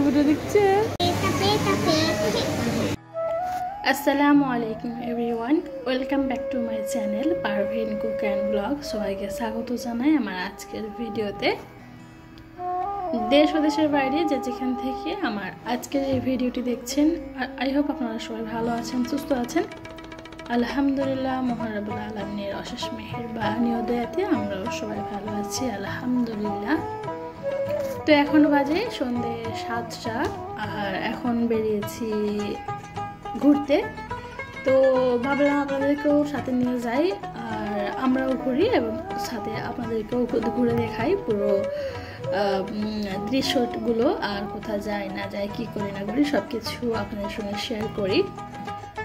Video দেখছে। আসসালামু আলাইকুম everyone, welcome back to my channel Parvin cook and blog. সবাইকে স্বাগত জানাই আমার আজকের ভিডিওতে। দেশ ও দেশের বাইরে যে যেখান থেকে আমার আজকের এই ভিডিওটি দেখছেন, আই হোপ আপনারা সবাই ভালো আছেন, সুস্থ আছেন। আলহামদুলিল্লাহ, মহান রব্বুল আলামিনের অশেষ মেহেরবানি ও দয়াতে আমরাও সবাই ভালো আছি, আলহামদুলিল্লাহ। তো এখন বাজে সন্ধ্যে 7টা, আর এখন বেরিয়েছি ঘুরতে। তো ভাবলাম আপনাদেরকেও সাথে নিয়ে যাই, আর আমরাও ঘুরি এবং সাথে আপনাদেরকেও ঘুরে দেখাই পুরো দৃশ্যগুলো, আর কোথায় যায় না যায়, কি করি না করি সব কিছু আপনাদের সঙ্গে শেয়ার করি।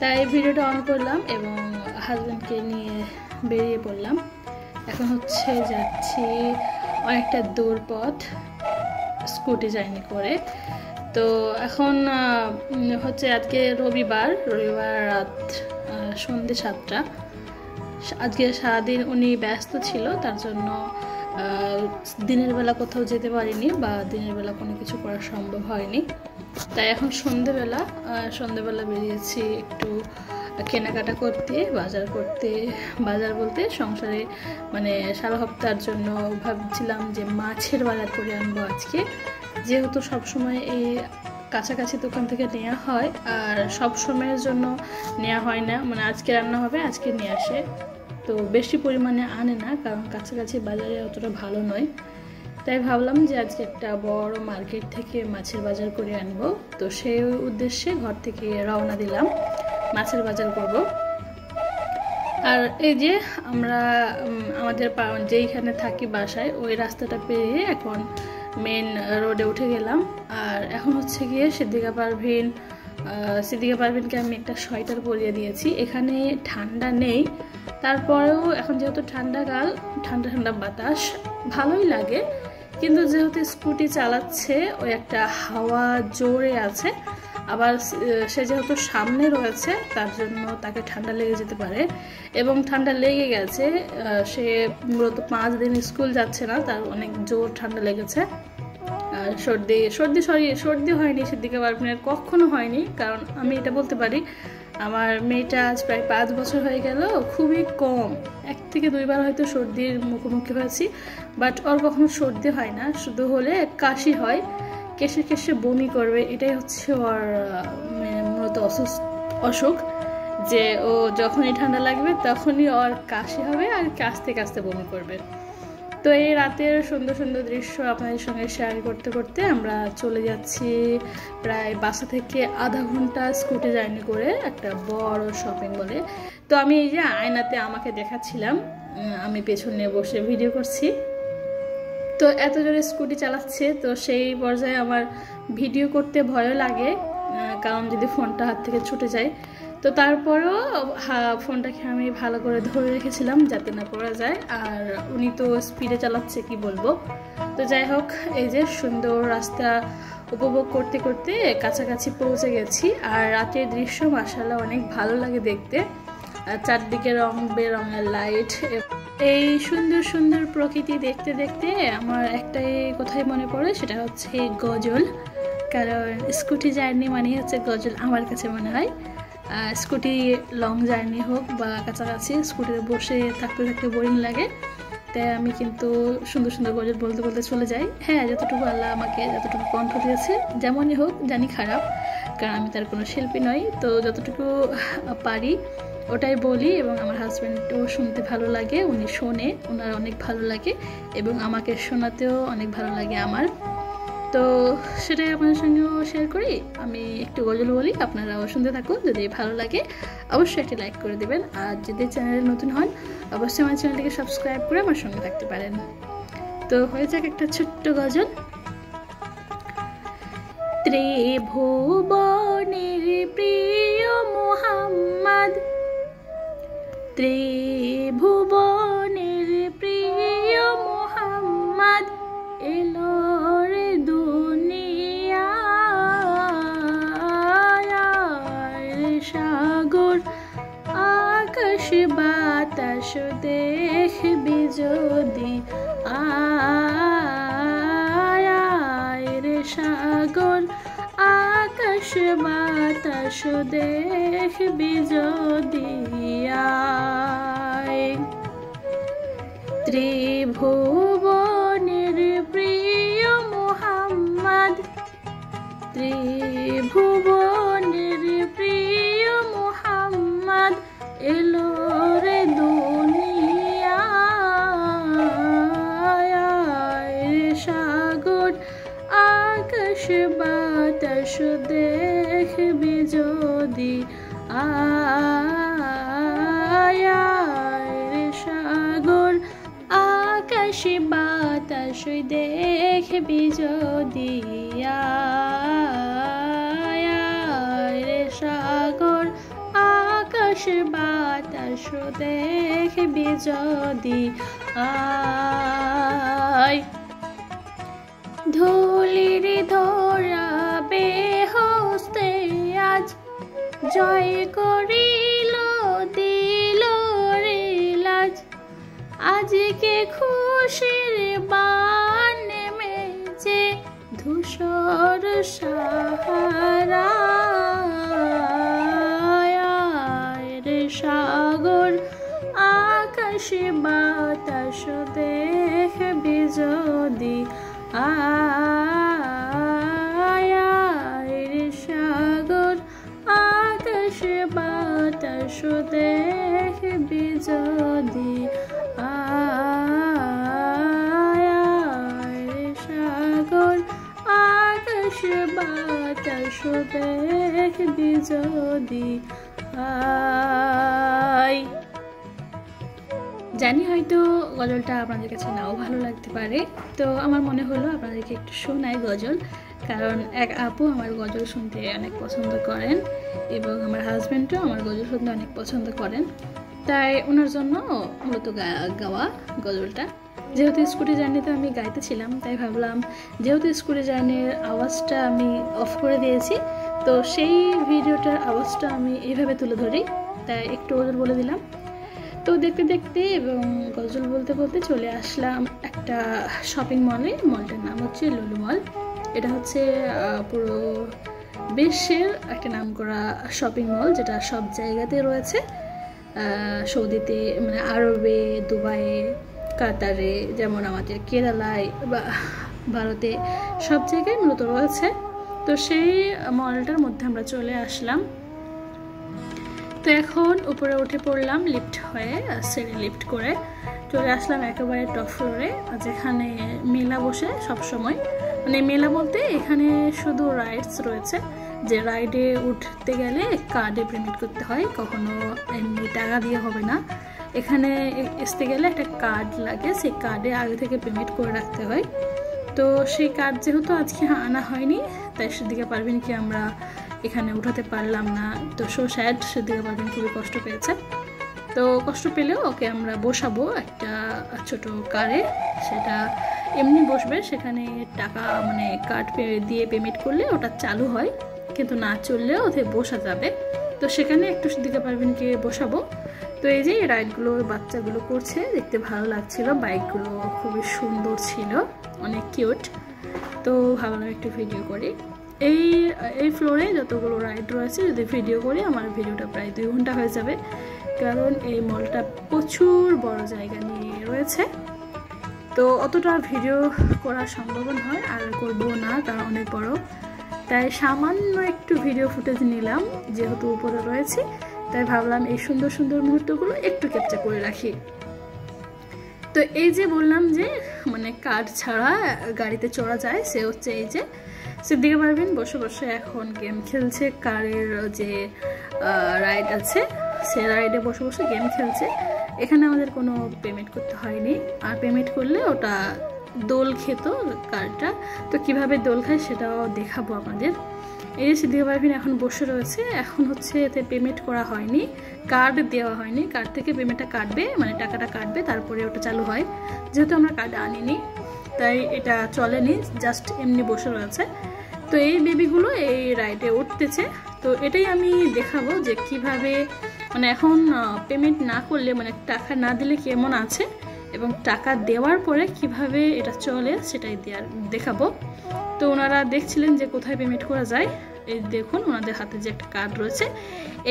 তাই ভিডিওটা অন করলাম এবং হাজব্যান্ডকে নিয়ে বেরিয়ে পড়লাম। এখন যাচ্ছি অনেকটা দূর পথ স্কুটি জার্নি করে। তো এখন আজকে রবিবার রাত সন্ধ্যে 7টা। আজকে সারাদিন উনি ব্যস্ত ছিল, তার জন্য দিনের বেলা কোথাও যেতে পারিনি বা দিনের বেলা কোনো কিছু করা সম্ভব হয়নি। তাই এখন সন্ধ্যেবেলা বেরিয়েছি একটু কেনাকাটা করতে, বাজার বলতে সংসারে মানে সারা সপ্তাহের জন্য ভাবছিলাম যে মাছের বাজার করে আনবো আজকে, যেহেতু সবসময় এই কাছাকাছি দোকান থেকে নেওয়া হয় আর সব সময়ের জন্য নেওয়া হয় না, মানে আজকে রান্না হবে আজকে নিয়ে আসে, তো বেশি পরিমাণে আনে না, কারণ কাছাকাছি বাজারে অতটা ভালো নয়। তাই ভাবলাম যে আজকে একটা বড় মার্কেট থেকে মাছের বাজার করে আনবো। তো সেই উদ্দেশ্যে ঘর থেকে রওনা দিলাম, মাছের বাজার করব। আর এই যে আমরা আমাদের যেইখানে থাকি বাসায়, ওই রাস্তাটা পেরিয়ে এখন মেন রোডে উঠে গেলাম। আর এখন গিয়ে সিদ্দিকা পারভিনকে আমি একটা সোয়েটার পরিয়ে দিয়েছি। এখানে ঠান্ডা নেই, তারপরেও এখন যেহেতু ঠান্ডাকাল, ঠান্ডা বাতাস ভালোই লাগে, কিন্তু যেহেতু স্কুটি চালাচ্ছে ওই একটা হাওয়া জোরে আছে, আবার সে যেহেতু সামনে রয়েছে তার জন্য তাকে ঠান্ডা লেগে যেতে পারে, এবং ঠান্ডা লেগে গেছে। সে মূলত 5 দিন স্কুল যাচ্ছে না, তার অনেক জোর ঠান্ডা লেগেছে। আর সর্দি হয়নি সিদ্দিকা পারভিনের, কখনো হয়নি, কারণ আমি এটা বলতে পারি আমার মেয়েটা আজ প্রায় 5 বছর হয়ে গেল, খুবই কম 1 থেকে 2 বার হয়তো সর্দির মুখোমুখি হয়েছি, বাট ওর কখনো সর্দি হয় না, শুধু হলে কাশি হয়, কেশে বমি করবে, এটাই ওর মূলত অসুখ, যে ও যখনই ঠান্ডা লাগবে তখনই ওর কাশি হবে আর কাশতে বমি করবে। তো এই রাতের সুন্দর সুন্দর দৃশ্য আপনাদের সঙ্গে শেয়ার করতে করতে আমরা চলে যাচ্ছি প্রায় বাসা থেকে আধা ঘন্টা স্কুটি জার্নি করে একটা বড় শপিং মলে। তো আমি এই যে আয়নাতে আমাকে দেখাচ্ছিলাম, আমি পেছনে বসে ভিডিও করছি। তো এত জোরে স্কুটি চালাচ্ছে, তো সেই পর্যায়ে আমার ভিডিও করতে ভয়ও লাগে, কারণ যদি ফোনটা হাত থেকে ছুটে যায়। তো তারপরেও ফোনটাকে আমি ভালো করে ধরে রেখেছিলাম যাতে না পড়া যায়, আর উনি তো স্পিডে চালাচ্ছে, কি বলবো। তো যাই হোক, এই যে সুন্দর রাস্তা উপভোগ করতে করতে কাছাকাছি পৌঁছে গেছি। আর রাতের দৃশ্য মাশাআল্লাহ অনেক ভালো লাগে দেখতে, আর চারদিকে রং বেরঙের লাইট, এই সুন্দর সুন্দর প্রকৃতি দেখতে দেখতে আমার একটাই কথাই মনে পড়ে, সেটা গজল। কারণ স্কুটি জার্নি মানে গজল আমার কাছে মনে হয়। স্কুটি লং জার্নি হোক বা কাছাকাছি, স্কুটিতে বসে থাকতে বোরিং লাগে, তাই আমি কিন্তু সুন্দর সুন্দর গজল বলতে বলতে চলে যাই। হ্যাঁ, যতটুকু আল্লাহ আমাকে যতটুকু কণ্ঠ দিয়েছে, যেমনই হোক জানি খারাপ, কারণ আমি তার কোনো শিল্পী নই, তো যতটুকু পারি ওটাই বলি, এবং আমার হাজব্যান্ডও শুনতে ভালো লাগে, উনি শোনে, ওনার অনেক ভালো লাগে, এবং আমাকে শোনাতেও অনেক ভালো লাগে আমার। তো সেটাই আপনাদের সঙ্গেও শেয়ার করি। আমি একটু গজল বলি, আপনারাও শুনতে থাকুন, যদি ভালো লাগে অবশ্যই একটি লাইক করে দেবেন, আর যদি চ্যানেলে নতুন হন অবশ্যই আমার চ্যানেলটিকে সাবস্ক্রাইব করে আমার সঙ্গে থাকতে পারেন। তো হয়ে যাক একটা ছোট্ট গজল। ত্রিভুবনের প্রিয় মুহাম্মদ, ত্রিভুবনের প্রিয় মুহাম্মদ এলো রে দুনিয়ায়, সাগর আকাশ বাতাস দেখবি যদি, আয় রে সাগর বাতাস দেখবি যদি আয়। ত্রিভুবনের প্রিয় মুহাম্মদ, ত্রিভুবনের প্রিয় মুহাম্মদ এলো রে দুনিয়ায়। সাগর আকাশ বাতাস দেখবি যদি আয়। সাগর আকাশ বাতাস দেখবি যদি আয়। সাগর আকাশ বাতাস দেখবি যদি আয়। ধুলির ধরা বেহস্তে আজ জয় করিল দিল রে লাজ। আজকে খুশির বান নেমেছে ধূসর সাহারায়। সাগর আকাশ বাতাস দেখবি যদি আয়। সাগর আকাশ বাতাস দেখবি যদি আয়। সাগর আকাশ বাতাস দেখবি যদি আয়। জানি হয়তো গজলটা আপনাদের কাছে নাও ভালো লাগতে পারে, তো আমার মনে হলো আপনাদেরকে একটু শোনাই গজল, কারণ এক আপু আমার গজল শুনতে অনেক পছন্দ করেন এবং আমার হাজব্যান্ডও আমার গজল শুনতে অনেক পছন্দ করেন, তাই ওনার জন্য মূলত গাওয়া গজলটা। যেহেতু স্কুটি জার্নিতে আমি গাইতেছিলাম, তাই ভাবলাম যেহেতু স্কুটি জার্নির আওয়াজটা আমি অফ করে দিয়েছি, তো সেই ভিডিওটার আওয়াজটা আমি এইভাবে তুলে ধরি, তাই একটু গজল বলে দিলাম। তো দেখতে দেখতে এবং গজল বলতে বলতে চলে আসলাম একটা শপিং মলে। মলটার নাম হচ্ছে লুলু মল। এটা হচ্ছে পুরো বিশ্বের একটা নামকরা শপিং মল, যেটা সব জায়গাতে রয়েছে। সৌদিতে, মানে আরবে, দুবাইয়ে, কাতারে, যেমন আমাদের কেরালায় বা ভারতে, সব জায়গায় মূলত রয়েছে। তো সেই মলটার মধ্যে আমরা চলে আসলাম। তো এখন উপরে উঠে পড়লাম লিফট হয়ে, সিঁড়ি লিফট করে চলে আসলাম একেবারে টপ ফ্লোরে, যেখানে মেলা বসে সব সময়। মানে মেলা বলতে এখানে শুধু রাইডস রয়েছে, যে রাইডে উঠতে গেলে কার্ডে পেমেন্ট করতে হয়, কখনো এমনি টাকা দিয়ে হবে না। এখানে আসতে গেলে একটা কার্ড লাগে, সেই কার্ডে আগে থেকে পেমেন্ট করে রাখতে হয়। তো সেই কার্ড যেহেতু আজকে আনা হয়নি, তাই সেদিকে পারবেন কি আমরা এখানে উঠাতে পারলাম না। তো সো স্যাড, সেদিকে পারবেন খুবই কষ্ট পেয়েছে। তো কষ্ট পেলেও ওকে আমরা বসাবো একটা ছোট কারে, সেটা এমনি বসবে, সেখানে টাকা মানে কার্ড দিয়ে পেমেন্ট করলে ওটা চালু হয়, কিন্তু না চললেও ওদের বসা যাবে। তো সেখানে একটু সেদিকে পারবেন কি বসাবো। তো এই যে রাইডগুলো বাচ্চাগুলো করছে, দেখতে ভালো লাগছিল, বাইকগুলো খুবই সুন্দর ছিল, অনেক কিউট। তো ভাবলাম একটু ভিডিও করি। এই ফ্লোরে যতগুলো রাইড রয়েছে যদি ভিডিও করি, আমার ভিডিওটা প্রায় 2 ঘন্টা হয়ে যাবে, কারণ এই মলটা প্রচুর বড় জায়গা নিয়ে রয়েছে। তো অতটা ভিডিও করা সম্ভব নয়, আর করবো না, কারণ অনেক বড়। তাই সামান্য একটু ভিডিও ফুটেজ নিলাম, যেহেতু উপরে রয়েছে, তাই ভাবলাম এই সুন্দর সুন্দর মুহূর্তগুলো একটু ক্যাপচার করে রাখি। তো এই যে বললাম যে মানে কার্ড ছাড়া গাড়িতে চড়া যায়, সে হচ্ছে এই যে সেদিকে পারবেন বসে বসে এখন গেম খেলছে। কারের যে রাইড আছে, সে রাইডে বসে বসে গেম খেলছে। এখানে আমাদের কোনো পেমেন্ট করতে হয়নি, আর পেমেন্ট করলে ওটা দোল খেত কারটা। তো কিভাবে দোল খায় সেটাও দেখাবো আপনাদের। এই যে সেদিকে পারবেন এখন বসে রয়েছে, এখন হচ্ছে এতে পেমেন্ট করা হয়নি, কার্ড দেওয়া হয়নি, কার্ড থেকে পেমেন্টটা কাটবে, মানে টাকাটা কাটবে, তারপরে ওটা চালু হয়। যেহেতু আমরা কার্ড আনিনি, তাই এটা চলেনি, জাস্ট এমনি বসে রয়েছে। তো এই বেবিগুলো এই রাইডে উঠতেছে। তো এটাই আমি দেখাবো যে কিভাবে মানে এখন পেমেন্ট না করলে, মানে টাকা না দিলে কেমন আছে, এবং টাকা দেওয়ার পরে কিভাবে এটা চলে সেটাই দেখাবো। তো ওনারা দেখছিলেন যে কোথায় পেমেন্ট করা যায়, এই দেখুন ওনাদের হাতে যে একটা কার্ড রয়েছে,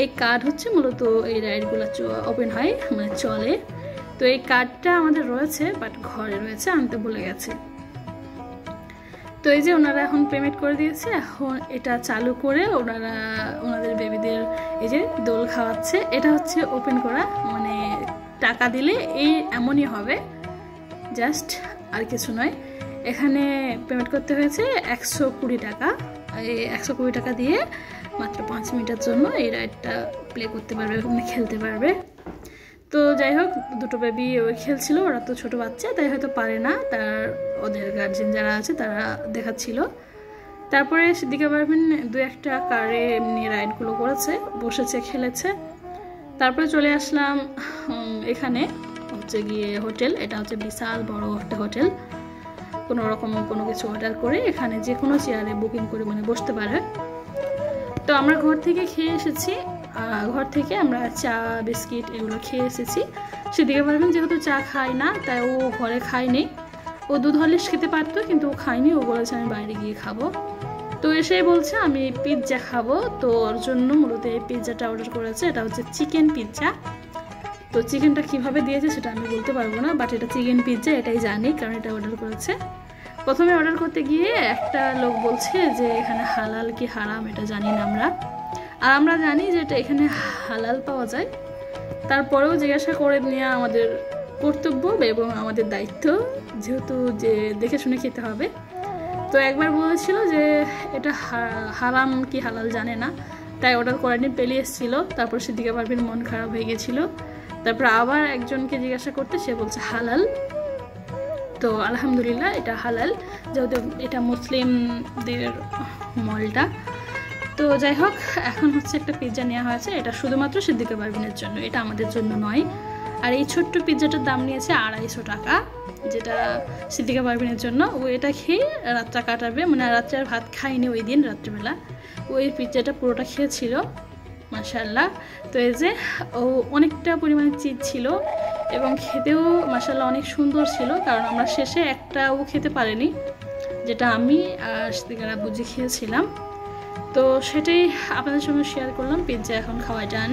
এই কার্ড হচ্ছে মূলত এই রাইডগুলো ওপেন হয়, মানে চলে। তো এই কার্ডটা আমাদের রয়েছে, বাট ঘরে রয়েছে, আনতে ভুলে গেছে। তো এই যে ওনারা এখন পেমেন্ট করে দিয়েছে, এখন এটা চালু করে ওনারা ওনাদের বেবিদের এই যে দোল খাওয়াচ্ছে। এটা হচ্ছে ওপেন করা, মানে টাকা দিলে এই এমনই হবে, জাস্ট আর কিছু নয়। এখানে পেমেন্ট করতে হয়েছে 120 টাকা। এই 120 টাকা দিয়ে মাত্র 5 মিনিটের জন্য এই রাইডটা প্লে করতে পারবে, ওখানে খেলতে পারবে। তো যাই হোক, দুটো বেবি ওই খেলছিল, ওরা তো ছোট বাচ্চা, তাই হয়তো পারে না, ওদের গার্জেন যারা আছে তারা দেখাচ্ছিল। তারপরে সিদ্দিকা পারভিন 2-1টা কারে এমনি রাইডগুলো করেছে, বসেছে, খেলেছে। তারপরে চলে আসলাম এখানে হচ্ছে গিয়ে হোটেল। এটা হচ্ছে বিশাল বড় একটা হোটেল, কোনো রকম কোনো কিছু অর্ডার করে এখানে যে কোনো চেয়ারে বুকিং করে মানে বসতে পারে। তো আমরা ঘর থেকে খেয়ে এসেছি, ঘর থেকে আমরা চা বিস্কিট এগুলো খেয়ে এসেছি। সিদ্দিকা পারভিন যেহেতু চা খায় না, তাই ও ঘরে খায়নি। ও দুধ হরলিক্স খেতে পারতো, কিন্তু ও খায়নি, ও বলেছে আমি বাইরে গিয়ে খাবো। তো এসেই বলছে আমি পিৎজা খাবো, তো ওর জন্য মূলত এই পিৎজাটা অর্ডার করেছে। এটা হচ্ছে চিকেন পিৎজা। তো চিকেনটা কীভাবে দিয়েছে সেটা আমি বলতে পারবো না, বাট এটা চিকেন পিৎজা এটাই জানি, কারণ এটা অর্ডার করেছে। প্রথমে অর্ডার করতে গিয়ে একটা লোক বলছে যে এখানে হালাল কি হারাম এটা জানি না আমরা, আর আমরা জানি যে এটা এখানে হালাল পাওয়া যায়। তারপরেও জিজ্ঞাসা করে নেওয়া আমাদের কর্তব্য এবং আমাদের দায়িত্ব, যেহেতু যে দেখে শুনে খেতে হবে। তো একবার বলেছিল যে এটা হারাম কি হালাল জানে না, তাই অর্ডার করেনি, পেলে এসেছিলো। তারপর সিদ্দিকা পারভিন মন খারাপ হয়ে গেছিলো। তারপর আবার একজনকে জিজ্ঞাসা করতে, সে বলছে হালাল। তো আলহামদুলিল্লাহ এটা হালাল, যেহেতু এটা মুসলিমদের মলটা। তো যাই হোক, এখন হচ্ছে একটা পিৎজা নেওয়া হয়েছে, এটা শুধুমাত্র সিদ্দিকা পারভিনের জন্য, এটা আমাদের জন্য নয়। আর এই ছোট্ট পিৎজাটার দাম নিয়েছে 250 টাকা, যেটা সিদ্দিকা পারভিনের জন্য। ও এটা খেয়ে রাতটা কাটাবে, মানে রাত্রে আর ভাত খায়নি ওই দিন, রাত্রিবেলা ওই পিৎজাটা পুরোটা খেয়েছিল, মাশাআল্লাহ। তো এই যে ও অনেকটা পরিমাণে চিজ ছিল এবং খেতেও মাশাআল্লাহ অনেক সুন্দর ছিল, কারণ আমরা শেষে একটাও খেতে পারিনি, যেটা আমি আর সিদ্দিকারা বুঝে খেয়েছিলাম। তো সেটাই আপনাদের সঙ্গে শেয়ার করলাম। পিৎজা এখন খাওয়া ডান,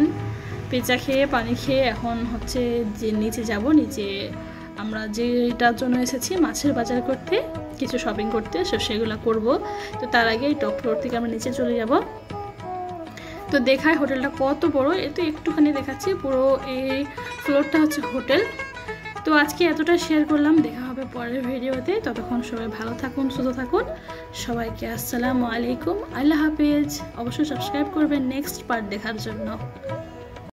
পিৎজা খেয়ে পানি খেয়ে এখন হচ্ছে যে নিচে যাব, নিচে আমরা যেটার জন্য এসেছি মাছের বাজার করতে, কিছু শপিং করতে, সেগুলো করব। তো তার আগে এই টপ ফ্লোর থেকে আমরা নিচে চলে যাব। তো দেখায় হোটেলটা কত বড়, এতো একটুখানি দেখাচ্ছি, পুরো এই ফ্লোরটা হচ্ছে হোটেল। তো আজকে এতটা শেয়ার করলাম, দেখা হবে পরের ভিডিওতে। ততক্ষণ সবাই ভালো থাকুন, সুস্থ থাকুন। সবাইকে আসসালামু আলাইকুম, আল্লাহ হাফেজ। অবশ্যই সাবস্ক্রাইব করবেন নেক্সট পার্ট দেখার জন্য।